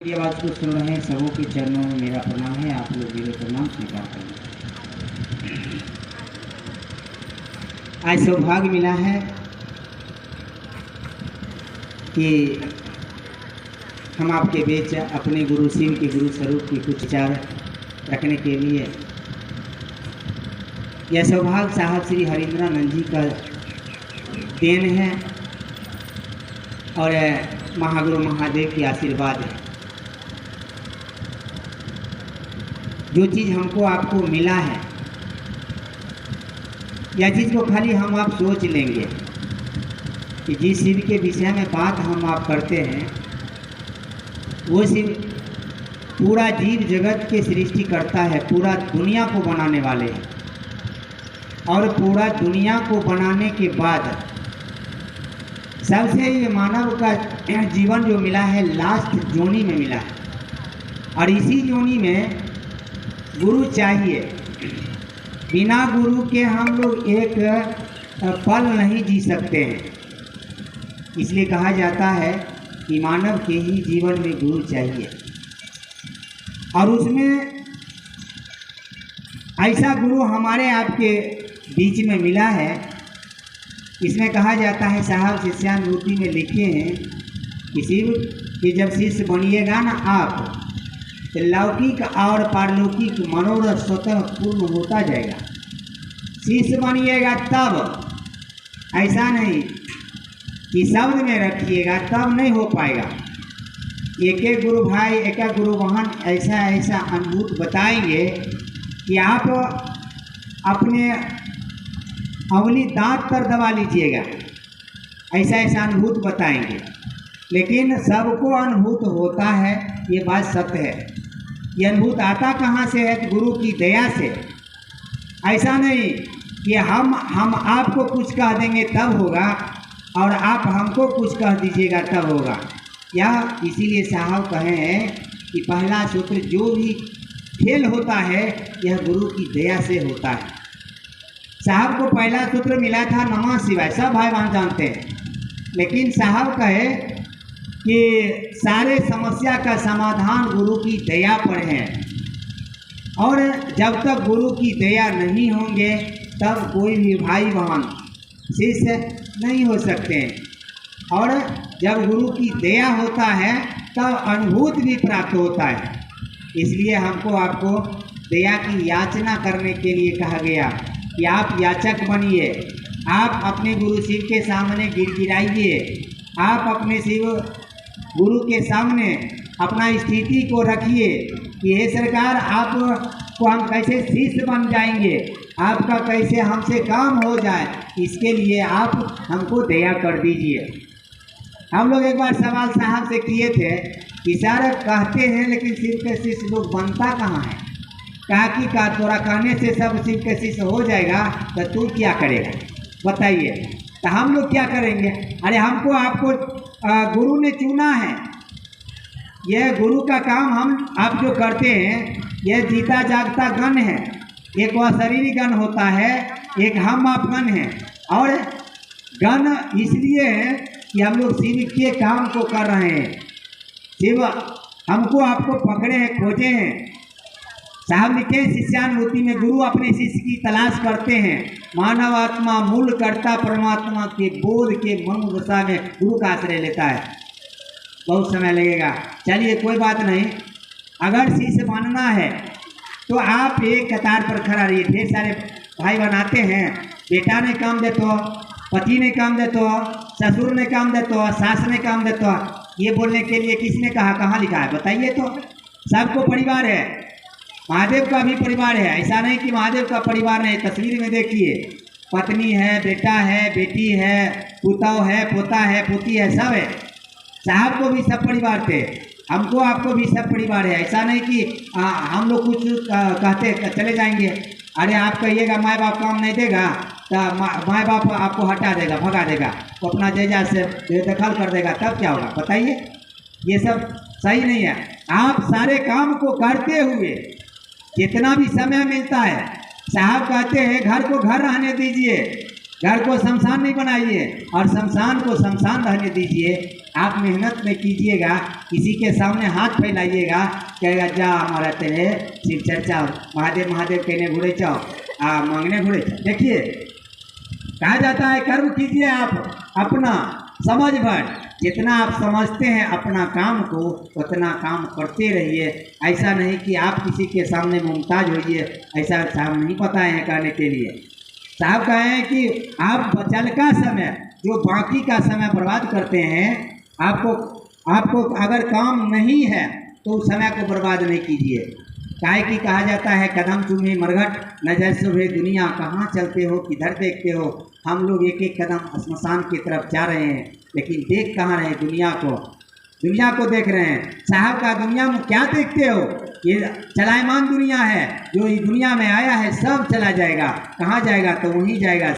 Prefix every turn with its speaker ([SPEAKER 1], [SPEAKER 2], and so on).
[SPEAKER 1] ये आवाज़ को सुन रहे हैं सबों के चरणों में मेरा प्रणाम है। आप लोग मेरे प्रणाम स्वीकार करें। आज सौभाग्य मिला है कि हम आपके बीच अपने गुरु शिव के गुरु स्वरूप की कुछ विचार रखने के लिए यह सौभाग्य साहब श्री हरिंद्रानंद जी का देन है और महागुरु महादेव की आशीर्वाद है। जो चीज़ हमको आपको मिला है यह चीज़ को खाली हम आप सोच लेंगे कि जिस शिव के विषय में बात हम आप करते हैं वो शिव पूरा जीव जगत के सृष्टि करता है, पूरा दुनिया को बनाने वाले हैं और पूरा दुनिया को बनाने के बाद सबसे ये मानव का जीवन जो मिला है लास्ट जोनी में मिला है और इसी जोनी में गुरु चाहिए। बिना गुरु के हम लोग एक पल नहीं जी सकते हैं। इसलिए कहा जाता है कि मानव के ही जीवन में गुरु चाहिए और उसमें ऐसा गुरु हमारे आपके बीच में मिला है। इसमें कहा जाता है साहब शिष्यानुभूति में लिखे हैं कि शिव कि जब शिष्य बनिएगा ना आप तो लौकिक और पारलौकिक मनोरथ स्वतः पूर्ण होता जाएगा। शिष्य बनिएगा तब, ऐसा नहीं कि शब्द में रखिएगा तब नहीं हो पाएगा। एक एक गुरु भाई एक एक गुरु बहन ऐसा ऐसा अनुभूत बताएंगे कि आप अपने अंगुली दांत पर दबा लीजिएगा, ऐसा ऐसा अनुभूत बताएंगे। लेकिन सबको अनुभूत होता है, ये बात सत्य है। ये अनुभूत आता कहाँ से है? गुरु की दया से। ऐसा नहीं कि हम आपको कुछ कह देंगे तब होगा और आप हमको कुछ कह दीजिएगा तब होगा। यह इसीलिए साहब कहे हैं कि पहला सूत्र जो भी खेल होता है यह गुरु की दया से होता है। साहब को पहला सूत्र मिला था नमः शिवाय, सब भाई बहन जानते हैं। लेकिन साहब कहे कि सारे समस्या का समाधान गुरु की दया पर है और जब तक गुरु की दया नहीं होंगे तब कोई भी भाई बहन शिष्य नहीं हो सकते हैं। और जब गुरु की दया होता है तब अनुभूत भी प्राप्त होता है। इसलिए हमको आपको दया की याचना करने के लिए कहा गया कि आप याचक बनिए। आप अपने गुरु शिव के सामने गिड़गिड़ाइए। आप अपने शिव गुरु के सामने अपना स्थिति को रखिए कि हे सरकार आपको हम कैसे शिष्य बन जाएंगे, आपका कैसे हमसे काम हो जाए, इसके लिए आप हमको दया कर दीजिए। हम लोग एक बार सवाल साहब से किए थे कि सर कहते हैं लेकिन शिव के शिष्य लोग बनता कहाँ है? कहा कि का तोरा कहने से सब शिव के शिष्य हो जाएगा तो तू क्या करेगा बताइए। तो हम लोग क्या करेंगे? अरे हमको आपको गुरु ने चुना है। यह गुरु का काम हम आप जो करते हैं यह जीता जागता गण है। एक वह शरीरी गण होता है, एक हम आप गण है। और गण इसलिए है कि हम लोग शिव के काम को कर रहे हैं। शिव हमको आपको पकड़े हैं, खोजे हैं। साहब लिखे शिष्यानुभूति में गुरु अपने शिष्य की तलाश करते हैं। मानव आत्मा मूल कर्ता परमात्मा के बोध के मनोदशा में गुरु का आश्रय लेता है। बहुत समय लगेगा, चलिए कोई बात नहीं। अगर शिष्य बनना है तो आप एक कतार पर खड़ा रहिए। ढेर सारे भाई बनाते हैं, बेटा ने काम दे तो, पति ने काम दे तो, ससुर ने काम दे तो, सास ने काम दे तो। ये बोलने के लिए किसने कहा, कहाँ लिखा है बताइए? तो सबको परिवार है। महादेव का भी परिवार है, ऐसा नहीं कि महादेव का परिवार नहीं। तस्वीर में देखिए, पत्नी है, बेटा है, बेटी है, पुतौ है, पोता है, पोती है, सब है। साहब को भी सब परिवार थे, हमको आपको भी सब परिवार है। ऐसा नहीं कि हम लोग कुछ कहते चले जाएंगे। अरे आप कहिएगा माँ बाप काम नहीं देगा तो माँ बाप आपको हटा देगा, भगा देगा, वो अपना जायजा से बेदखल कर देगा, तब क्या होगा बताइए? ये सब सही नहीं है। आप सारे काम को करते हुए जितना भी समय मिलता है, साहब कहते हैं घर को घर रहने दीजिए, घर को शमशान नहीं बनाइए और शमशान को शमशान रहने दीजिए। आप मेहनत में कीजिएगा, किसी के सामने हाथ फैलाइएगा, कहेगा जा हमारा तेरे शिव चर्चा महादेव महादेव कहने घुड़े चाओ मांगने घुड़े चाओ। देखिए कहा जाता है कर्म कीजिए आप अपना समझ भर, जितना आप समझते हैं अपना काम को उतना काम करते रहिए। ऐसा नहीं कि आप किसी के सामने मुमताज होइए, ऐसा साहब नहीं पता है कहने के लिए। साहब कहे हैं कि आप बचल का समय जो बाकी का समय बर्बाद करते हैं, आपको अगर काम नहीं है तो उस समय को बर्बाद नहीं कीजिए। काहे कि कहा जाता है कदम चूमे मरघट नजर सुबह दुनिया, कहाँ चलते हो किधर देखते हो। हम लोग एक एक कदम श्मशान की तरफ जा रहे हैं, लेकिन देख कहाँ रहे दुनिया को देख रहे हैं। साहब का दुनिया में क्या देखते हो, ये चलायमान दुनिया है, जो इस दुनिया में आया है सब चला जाएगा। कहाँ जाएगा तो वहीं जाएगा।